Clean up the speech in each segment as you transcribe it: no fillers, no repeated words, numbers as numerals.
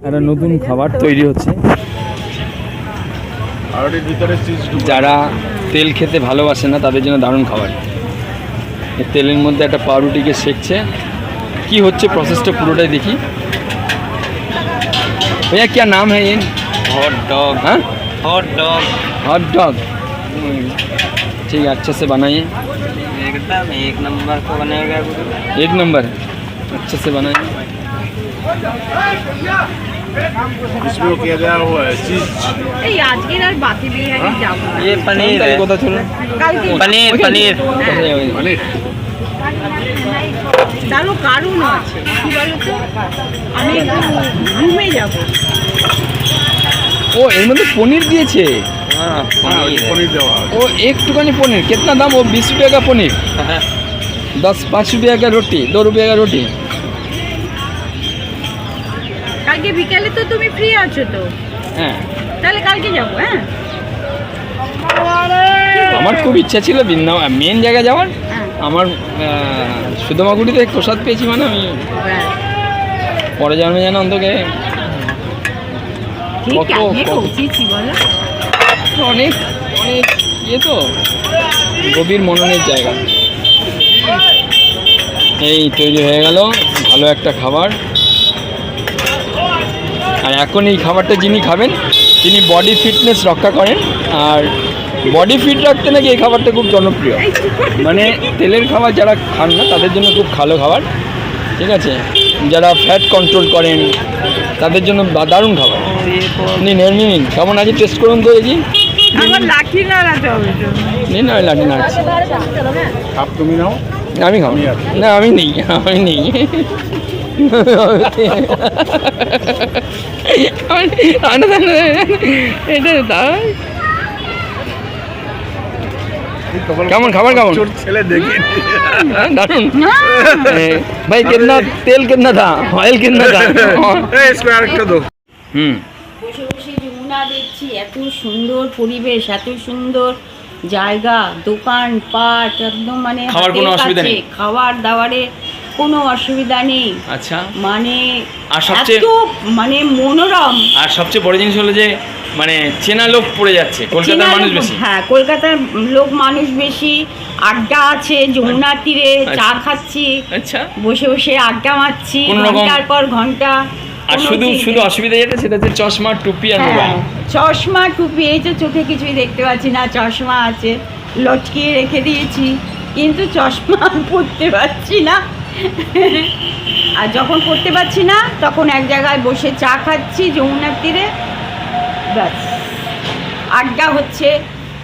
একটা নতুন খাবার তৈরি হচ্ছে। যারা তেল খেতে ভালোবাসে না তাদের জন্য দারুণ খাবার। তেলের মধ্যে একটা পাউরুটিকে সেকছে। কি হচ্ছে প্রসেসটা পুরোটাই দেখি। भैया क्या नाम है ये? Hot dog. हाँ, हॉट डॉग। Hot dog. ठीक है, अच्छे से बनाइए। एकदम एक नंबर को बनेगा। एक नंबर अच्छे से बनाइए। इसमें क्या गया हुआ है चीज? এই আজকের আর বাকি বিরিয়ানি যাবো না। ये पनीर है। কথা চলো। কালকে पनीर पनीर। पनीर তারও কারণ আছে, কি বলতো, আমি একটু রুমে যাব। ओ এর মধ্যে পনির দিয়েছে। हाँ हाँ पनीर है। पनीर देवा ओ एकटुकानी पनीर कितना दाम? वो 20 रुपये का पनीर, 5 रुपये का रोटी, 2 रुपये का रोटी। কালকে বিকালে তো তুমি ফ্রি আছো তো, হ্যাঁ, তাহলে কালকে যাবো। হ্যাঁ আমার খুব ইচ্ছা ছিল বৃন্দাবন মেন জায়গায় যাওয়ার। হ্যাঁ, আমার সুদামাগুড়িতে প্রসাদ পেয়েছি, মানে আমি ব্যাস। পরে জন্মে যেন অন্তকে ঠিক কত- কেমনে কত- পৌঁছেছি বলো? অনেক অনেক ইয়ে তো গভীর মননের জায়গা। এই তৈরি হয়ে গেল ভালো একটা খাবার। আর এখন এই খাবারটা যিনি খাবেন তিনি বডি ফিটনেস রক্ষা করেন, আর বডি ফিট রাখতে নাকি এই খাবারটা খুব জনপ্রিয়। মানে তেলের খাবার যারা খান না তাদের জন্য খুব ভালো খাবার, ঠিক আছে। যারা ফ্যাট কন্ট্রোল করেন তাদের জন্য দারুণ খাবার। নিন এমনি নিন, কেমন আছে টেস্ট করুন তো দেখি। আমার লাঠি নাড়াতে হবে তো। নিন, আমি লাঠি নাড়ছি। आप तुम ही नाओ আমি খাবো না, আমি নেই, আমি নেই। এটা তাই কেমন খাবার? কেমন? छोट छेले देखी दारुण भाई। कितना तेल कितना था, ऑयल कितना था? इसको यार कर दो। বসে বসে যমুনা দেখছি, এত সুন্দর পরিবেশ, এত সুন্দর জায়গা, দোকান পাট একদম, মানে খাওয়ার কোনো হাতের অসুবিধা কাছে, নেই? খাবার দাবারে কোনো অসুবিধা নেই। আচ্ছা, মানে আর সবচেয়ে- এত মানে মনোরম। আর সবচেয়ে বড় জিনিস হলো যে মানে চেনা লোক পড়ে যাচ্ছে, কলকাতার চেনা মানুষ লোক- বেশি। হ্যাঁ, কলকাতার লোক মানুষ বেশি। আড্ডা আছে যমুনার তীরে, চা খাচ্ছি, আচ্ছা, বসে বসে আড্ডা মারছি কোনো রকম- ঘন্টার পর ঘন্টা। আর কোনো শুধু চিন্তা শুধু নেই। অসুবিধা যেটা সেটা হচ্ছে চশমা, টুপি আর হ্যাঁ, মোবাইল। চশমা টুপি, এই যে চোখে কিছুই দেখতে পাচ্ছি না, চশমা আছে লটকিয়ে রেখে দিয়েছি, কিন্তু চশমা পরতে পারছি না। আর যখন পরতে পারছি না তখন এক জায়গায় বসে চা খাচ্ছি যমুনার তীরে, ব্যাস আড্ডা হচ্ছে।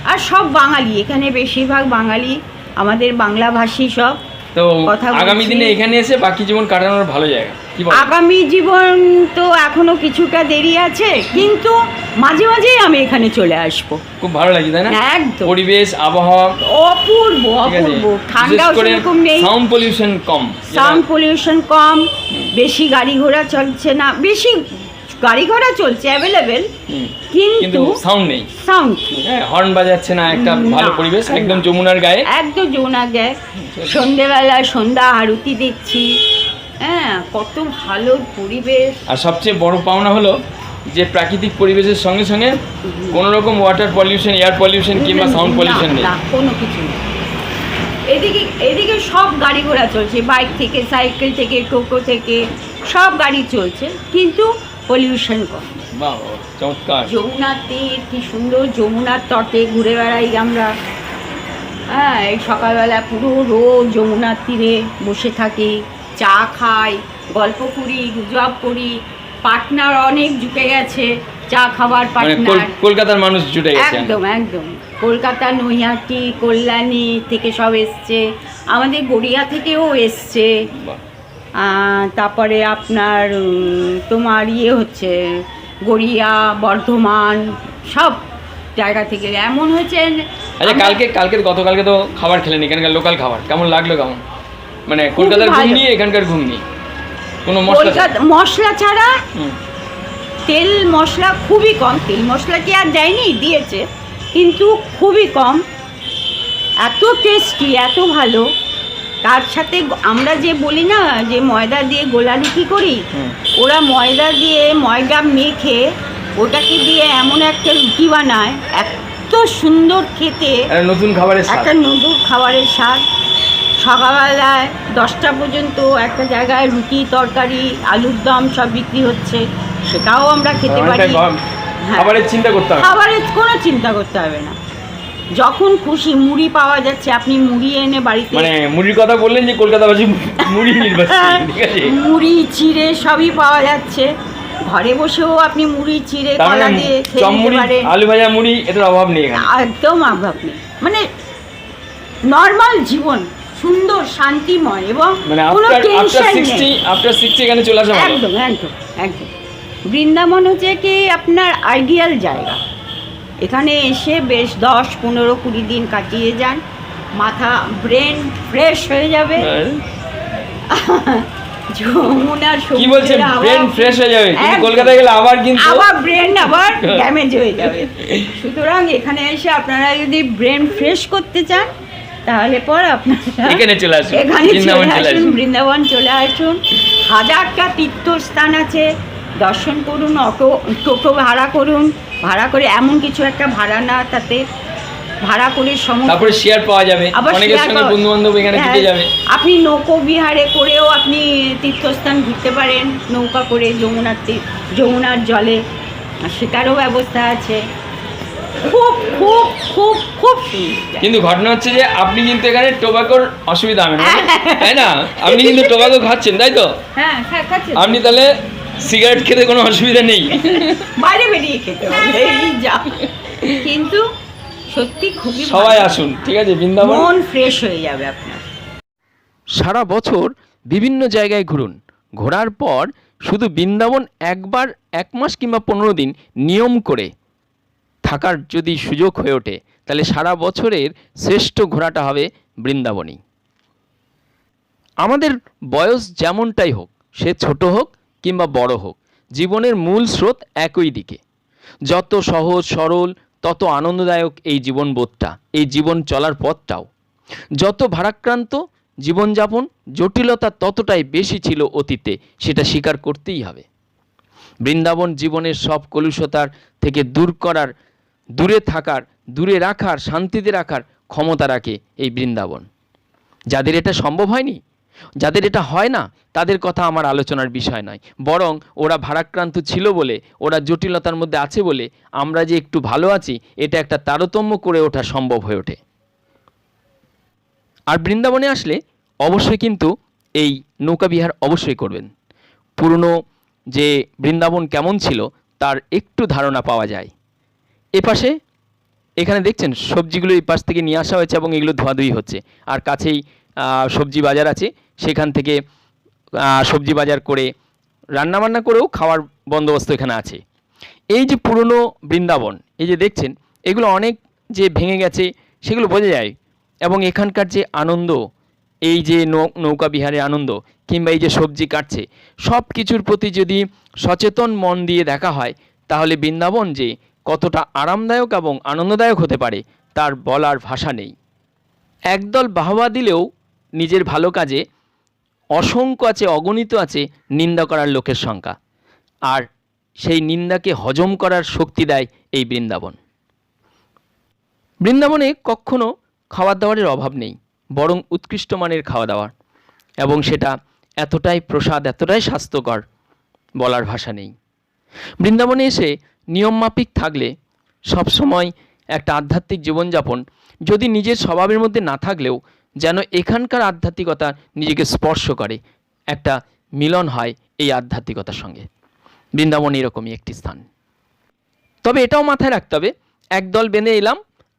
আর সব বাঙালি, এখানে বেশিরভাগ বাঙালি, আমাদের বাংলাভাষী সব। তো কথা বলছি। আগামী দিনে এখানে এসে বাকি জীবন কাটানোর ভালো জায়গা, কি বল? আগামী জীবন তো এখনো কিছুটা দেরি আছে, কিন্তু মাঝে মাঝেই আমি এখানে চলে আসবো। খুব ভালো লাগে, তাই না? একদম পরিবেশ, আবহাওয়া, অপূর্ব ঠিক আছে। অপূর্ব, ঠান্ডাও সেরকম নেই, সাউন্ড পলিউশন কম, সাউন্ড পলিউশন কম, বেশি গাড়ি ঘোড়া চলছে না, বেশি গাড়ি ঘোড়া চলছে অ্যাভেলেবেল, কিন্তু কিন্তু সাউন্ড নেই। সাউন্ড হ্যাঁ, হর্ন বাজাচ্ছে না, একটা ভালো না, পরিবেশ, না। একদম যমুনার গায়ে। একদম যমুনা গায়ে। সন্ধেবেলা সন্ধ্যা আরতি দেখছি, হ্যাঁ কত ভালো পরিবেশ। আর সবচেয়ে বড় পাওনা হলো যে প্রাকৃতিক পরিবেশের সঙ্গে সঙ্গে কোনো রকম ওয়াটার পলিউশন, এয়ার পলিউশন কিংবা সাউন্ড পলিউশন নেই। না, কোনো কিছু নেই। এদিকে এদিকে সব গাড়ি ঘোড়া চলছে, বাইক থেকে, সাইকেল থেকে, টোটো থেকে, সব গাড়ি চলছে, কিন্তু পলিউশন কম। বাহ, চমৎকার। যমুনার তীর, কি সুন্দর, যমুনার তটে ঘুরে বেড়াই আমরা। হ্যাঁ, এই সকালবেলা পুরো রোজ যমুনার তীরে বসে থাকি, চা খাই, গল্প করি, গুজব করি। পার্টনার অনেক জুটে গেছে, চা খাবার মানে পার্টনার। কলকাতার মানুষ জুটে গেছে। একদম একদম, কলকাতা, নৈহাটি, কল্যাণী থেকে সব এসছে, আমাদের গড়িয়া থেকেও এসছে। বাহ। তারপরে আপনার তোমার ইয়ে হচ্ছে গড়িয়া, বর্ধমান, সব জায়গা থেকে এমন হয়েছে। আচ্ছা, গতকালকে তো খাবার খেলেন, এখানকার লোকাল খাবার কেমন লাগলো? কেমন মানে কলকাতার ভালো। ঘুগনি, এখানকার ঘুগনি কোনো মশলা ছাড়া? মশলা ছাড়া, হুম। তেল মশলা খুবই কম, তেল মশলা কি আর দেয়নি, দিয়েছে, কিন্তু খুবই কম। এত টেস্টি, এত ভালো, তার সাথে আমরা যে বলি না যে ময়দা দিয়ে গোলা রুটি করি, হুম। ওরা ময়দা মেখে ওটাকে দিয়ে এমন একটা রুটি বানায়, এত সুন্দর খেতে, একটা নতুন খাবারের স্বাদ। একটা নতুন খাবারের স্বাদ। সকালবেলায় 10টা পর্যন্ত একটা জায়গায় রুটি তরকারি আলুর দম সব বিক্রি হচ্ছে, সেটাও আমরা খেতে পারি। অনেকটা হ্যাঁ। খাবারের চিন্তা করতে হবে। খাবারের কোনো চিন্তা করতে হবে না, যখন খুশি মুড়ি পাওয়া যাচ্ছে, আপনি মুড়ি এনে বাড়িতে মানে মুড়ির কথা বললেন যে কলকাতাবাসী মুড়ি নির্বাচন, ঠিক আছে? মুড়ি চিড়ে সবই পাওয়া যাচ্ছে, ঘরে বসেও আপনি মুড়ি চিড়ে তার কলা মানে দিয়ে খেয়ে চপ নিতে মুড়ি, পারেন। আলু ভাজা মুড়ি, এটার অভাব নেই এখানে। একদম অভাব নেই, মানে নর্মাল জীবন, সুন্দর শান্তিময় এবং মানে কোনো আফটার টেনশন 60 নেই। আফটার 60 এখানে চলে আসা ভালো। একদম একদম একদম। বৃন্দাবন হচ্ছে কি আপনার আইডিয়াল জায়গা। এখানে এসে বেশ 10, 15, 20 দিন কাটিয়ে যান, মাথা ব্রেন ফ্রেশ হয়ে যাবে। যমুনার কি বলছেন? সমুদ্রের ব্রেন হাওয়া- ফ্রেশ হয়ে যাবে, কিন্তু একদম। কলকাতায় গেলে আবার কিন্তু আবার ব্রেন আবার ড্যামেজ হয়ে যাবে। সুতরাং এখানে এসে আপনারা যদি ব্রেন ফ্রেশ করতে চান, তাহলে পর আপনারা এখানে চলে আসুন, এখানে বৃন্দাবন চলে চলে আসুন, আসুন। বৃন্দাবন চলে আসুন। হাজারটা তীর্থস্থান আছে, দর্শন করুন, টোটো ভাড়া করুন, ভাড়া করে এমন কিছু একটা ভাড়া না, তাতে ভাড়া করে সমস্ত তারপরে শেয়ার পাওয়া যাবে, আবার অনেকের share সঙ্গে পাওয়া- বন্ধু বান্ধব এখানে হ্যাঁ, ঢুকে যাবে। আপনি নৌকো বিহারে করেও আপনি তীর্থস্থান ঘুরতে পারেন, নৌকা করে যমুনার জলে, আর সেটারও ব্যবস্থা আছে। খুব খুব খুব খুব সুন্দর। কিন্তু ঘটনা হচ্ছে যে আপনি কিন্তু এখানে টোবাকোর অসুবিধা হবে না, তাই না? আপনি কিন্তু টোবাকো খাচ্ছেন, তাই তো? হ্যাঁ হ্যাঁ, খাচ্ছে তো। আপনি তাহলে সিগারেট খেতে কোনো অসুবিধা নেই। বাইরে বেরিয়ে খেতে হবে, এই যা। কিন্তু সত্যি খুবই সবাই ভালো। আসুন, ঠিক আছে? বৃন্দাবন মন ফ্রেশ হয়ে যাবে আপনার। সারা বছর বিভিন্ন জায়গায় ঘুরুন, ঘোরার পর শুধু বৃন্দাবন একবার 1 মাস কিংবা 15 দিন নিয়ম করে থাকার যদি সুযোগ হয়ে ওঠে, তাহলে সারা বছরের শ্রেষ্ঠ ঘোরাটা হবে বৃন্দাবনই। আমাদের বয়স যেমনটাই হোক, সে ছোট হোক কিংবা বড় হোক, জীবনের মূল স্রোত একই দিকে। যত সহজ সরল তত আনন্দদায়ক এই জীবনবোধটা, এই জীবন চলার পথটাও। যত ভারাক্রান্ত জীবনযাপন, জটিলতা ততটাই বেশি ছিল অতীতে, সেটা স্বীকার করতেই হবে। বৃন্দাবন জীবনের সব কলুষতার থেকে দূরে থাকার, দূরে রাখার, শান্তিতে রাখার ক্ষমতা রাখে এই বৃন্দাবন। যাদের এটা সম্ভব হয়নি, যাদের এটা হয় না, তাদের কথা আমার আলোচনার বিষয় নয়, বরং ওরা ভারাক্রান্ত ছিল বলে, ওরা জটিলতার মধ্যে আছে বলে আমরা যে একটু ভালো আছি, এটা একটা তারতম্য করে ওঠা সম্ভব হয়ে ওঠে। আর বৃন্দাবনে আসলে অবশ্যই কিন্তু এই নৌকাবিহার অবশ্যই করবেন। পুরনো যে বৃন্দাবন কেমন ছিল তার একটু ধারণা পাওয়া যায়। এপাশে এখানে দেখছেন সবজিগুলো এই পাশ থেকে নিয়ে আসা হয়েছে এবং এগুলো ধোয়াধুয়ি হচ্ছে। আর কাছেই সবজি বাজার আছে, সেখান থেকে সবজি বাজার করে রান্নাবান্না করেও খাওয়ার বন্দোবস্ত এখানে আছে। এই যে পুরনো বৃন্দাবন, এই যে দেখছেন, এগুলো অনেক যে ভেঙে গেছে সেগুলো বোঝা যায়। এবং এখানকার যে আনন্দ, এই যে নৌকা বিহারে আনন্দ, কিংবা এই যে সবজি কাটছে, সব কিছুর প্রতি যদি সচেতন মন দিয়ে দেখা হয়, তাহলে বৃন্দাবন যে কতটা আরামদায়ক এবং আনন্দদায়ক হতে পারে তার বলার ভাষা নেই। একদল বাহবা দিলেও নিজের ভালো কাজে অসংখ্য আছে, অগণিত আছে নিন্দা করার লোকের সংখ্যা, আর সেই নিন্দাকে হজম করার শক্তি দেয় এই বৃন্দাবন। বৃন্দাবনে কখনো খাবার দাবারের অভাব নেই, বরং উৎকৃষ্ট মানের খাওয়া দাওয়া, এবং সেটা এতটাই প্রসাদ, এতটাই স্বাস্থ্যকর, বলার ভাষা নেই। বৃন্দাবনে এসে নিয়মমাফিক থাকলে সবসময় একটা আধ্যাত্মিক জীবনযাপন, যদি নিজের স্বভাবের মধ্যে না থাকলেও যেন এখানকার আধ্যাত্মিকতা নিজেকে স্পর্শ করে, একটা মিলন হয় এই আধ্যাত্মিকতার সঙ্গে। বৃন্দাবন এরকমই একটি স্থান। তবে এটাও মাথায় রাখতে হবে, একদল বেঁধে এলাম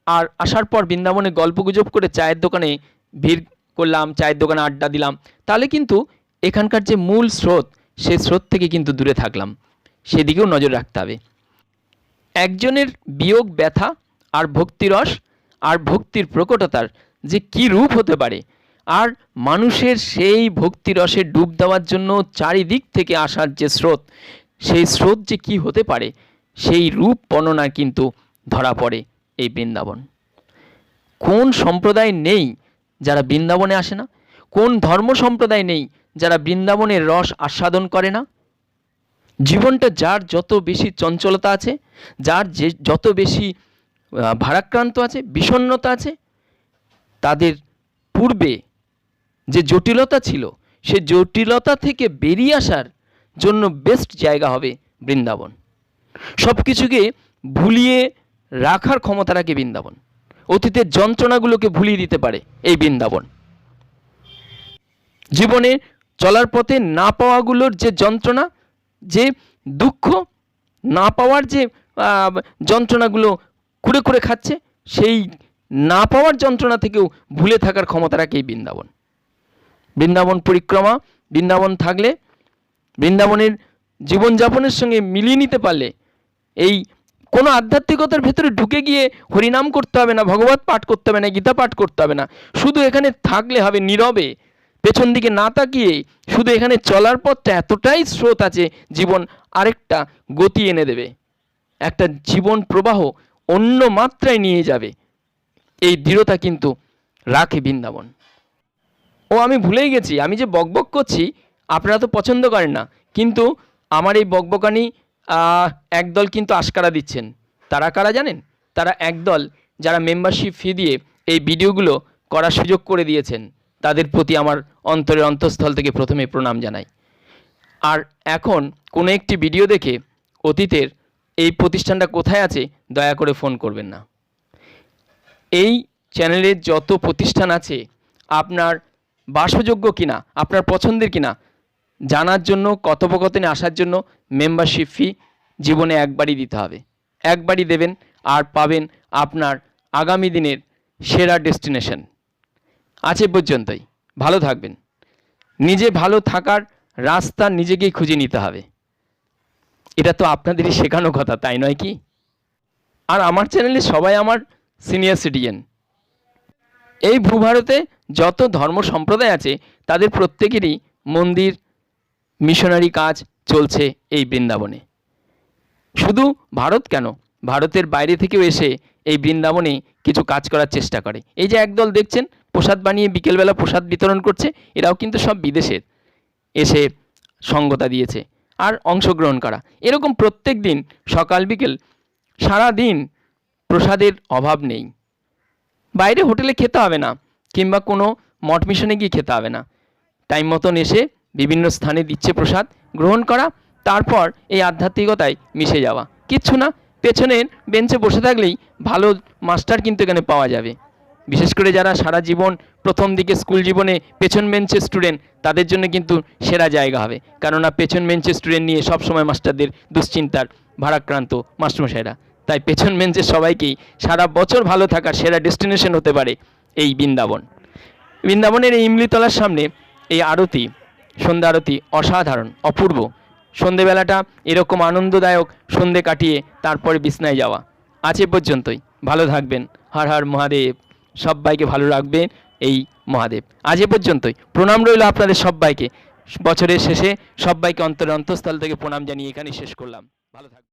আর আসার পর বৃন্দাবনে গল্পগুজব করে চায়ের দোকানে ভিড় করলাম, চায়ের দোকানে আড্ডা দিলাম, তাহলে কিন্তু এখানকার যে মূল স্রোত, সেই স্রোত থেকে কিন্তু দূরে থাকলাম, সেদিকেও নজর রাখতে হবে। একজনের বিয়োগ ব্যথা আর ভক্তিরস আর ভক্তির প্রকটতার যে কী রূপ হতে পারে, আর মানুষের সেই ভক্তিরসে ডুব দেওয়ার জন্য চারিদিক থেকে আসার যে স্রোত, সেই স্রোত যে কী হতে পারে, সেই রূপ বর্ণনা কিন্তু ধরা পড়ে এই বৃন্দাবন। কোন সম্প্রদায় নেই যারা বৃন্দাবনে আসে না? কোন ধর্ম সম্প্রদায় নেই যারা বৃন্দাবনের রস আস্বাদন করে না? জীবনটা যার যত বেশি চঞ্চলতা আছে, যার যে যত বেশি ভারাক্রান্ত আছে, বিষণ্ণতা আছে, তাদের পূর্বে যে জটিলতা ছিল সে জটিলতা থেকে বেরিয়ে আসার জন্য বেস্ট জায়গা হবে বৃন্দাবন। সব কিছুকে ভুলিয়ে রাখার ক্ষমতা রাখে বৃন্দাবন। অতীতের যন্ত্রণাগুলোকে ভুলিয়ে দিতে পারে এই বৃন্দাবন। জীবনে চলার পথে না পাওয়াগুলোর যে যন্ত্রণা, যে দুঃখ, না পাওয়ার যে যন্ত্রণাগুলো কুড়ে কুড়ে খাচ্ছে, সেই না পাওয়ার যন্ত্রণা থেকেও ভুলে থাকার ক্ষমতা রাখে এই বৃন্দাবন। বৃন্দাবন পরিক্রমা, বৃন্দাবন থাকলে, বৃন্দাবনের জীবনযাপনের সঙ্গে মিলিয়ে নিতে পারলে এই কোনো আধ্যাত্মিকতার ভেতরে ঢুকে গিয়ে হরিনাম করতে হবে না, ভগবত পাঠ করতে হবে না, গীতা পাঠ করতে হবে না। শুধু এখানে থাকলে হবে নীরবে, পেছন দিকে না তাকিয়ে। শুধু এখানে চলার পথটা এতটাই স্রোত আছে, জীবন আরেকটা গতি এনে দেবে, একটা জীবন প্রবাহ অন্য মাত্রায় নিয়ে যাবে। এই দৃঢ়তা কিন্তু রাখে বৃন্দাবন। ও আমি ভুলেই গেছি, আমি যে বকবক করছি আপনারা তো পছন্দ করেন না, কিন্তু আমার এই বকবকানি একদল কিন্তু আশকারা দিচ্ছেন। তারা কারা জানেন? তারা একদল যারা মেম্বারশিপ ফি দিয়ে এই ভিডিওগুলো করার সুযোগ করে দিয়েছেন। তাদের প্রতি আমার অন্তরের অন্তঃস্থল থেকে প্রথমে প্রণাম জানাই। আর এখন কোনো একটি ভিডিও দেখে অতীতের এই প্রতিষ্ঠানটা কোথায় আছে দয়া করে ফোন করবেন না। এই চ্যানেলের যত প্রতিষ্ঠান আছে আপনার বাসযোগ্য কিনা, আপনার পছন্দের কিনা জানার জন্য, কথোপকথনে আসার জন্য মেম্বারশিপ ফি জীবনে একবারই দিতে হবে। একবারই দেবেন আর পাবেন আপনার আগামী দিনের সেরা ডেস্টিনেশন। আছে পর্যন্তই। ভালো থাকবেন। নিজে ভালো থাকার রাস্তা নিজেকেই খুঁজে নিতে হবে। এটা তো আপনাদেরই শেখানো কথা, তাই নয় কি? আর আমার চ্যানেলে সবাই আমার সিনিয়র সিটিজেন। এই ভূভারতে যত ধর্ম সম্প্রদায় আছে তাদের প্রত্যেকেরই মন্দির, মিশনারি কাজ চলছে এই বৃন্দাবনে। শুধু ভারত কেন, ভারতের বাইরে থেকেও এসে এই বৃন্দাবনে কিছু কাজ করার চেষ্টা করে। এই যে একদল দেখছেন প্রসাদ বানিয়ে বিকেলবেলা প্রসাদ বিতরণ করছে, এরাও কিন্তু সব বিদেশের এসে সঙ্গতা দিয়েছে আর অংশগ্রহণ করা। এরকম প্রত্যেক দিন সকাল বিকেল সারা দিন প্রসাদের অভাব নেই। বাইরে হোটেলে খেতে হবে না, কিংবা কোনো মঠ মিশনে গিয়ে খেতে হবে না। টাইম মতন এসে বিভিন্ন স্থানে দিচ্ছে প্রসাদ, গ্রহণ করা, তারপর এই আধ্যাত্মিকতায় মিশে যাওয়া। কিচ্ছু না, পেছনের বেঞ্চে বসে থাকলেই ভালো মাস্টার কিন্তু এখানে পাওয়া যাবে। বিশেষ করে যারা সারা জীবন প্রথম দিকে স্কুল জীবনে পেছন বেঞ্চের স্টুডেন্ট, তাদের জন্য কিন্তু সেরা জায়গা হবে। কেননা পেছন বেঞ্চের স্টুডেন্ট নিয়ে সবসময় মাস্টারদের দুশ্চিন্তার ভারাক্রান্ত মাস্টারমশাইরা। তাই পেছন বেঞ্চের সবাইকেই সারা বছর ভালো থাকার সেরা ডেস্টিনেশন হতে পারে এই বৃন্দাবন। বৃন্দাবনের এই ইমলিতলার সামনে এই আরতি, সন্ধ্যা আরতি অসাধারণ, অপূর্ব। সন্ধেবেলাটা এরকম আনন্দদায়ক সন্ধে কাটিয়ে তারপরে বিছনায় যাওয়া। আজ এ পর্যন্তই। ভালো থাকবেন। হর হর মহাদেব। সবাইকে ভালো রাখবেন এই মহাদেব। আজ এ পর্যন্তই। প্রণাম রইল আপনাদের সবাইকে। বছরের শেষে সবাইকে অন্তরের অন্তঃস্থল থেকে প্রণাম জানিয়ে এখানেই শেষ করলাম। ভালো থাকবেন।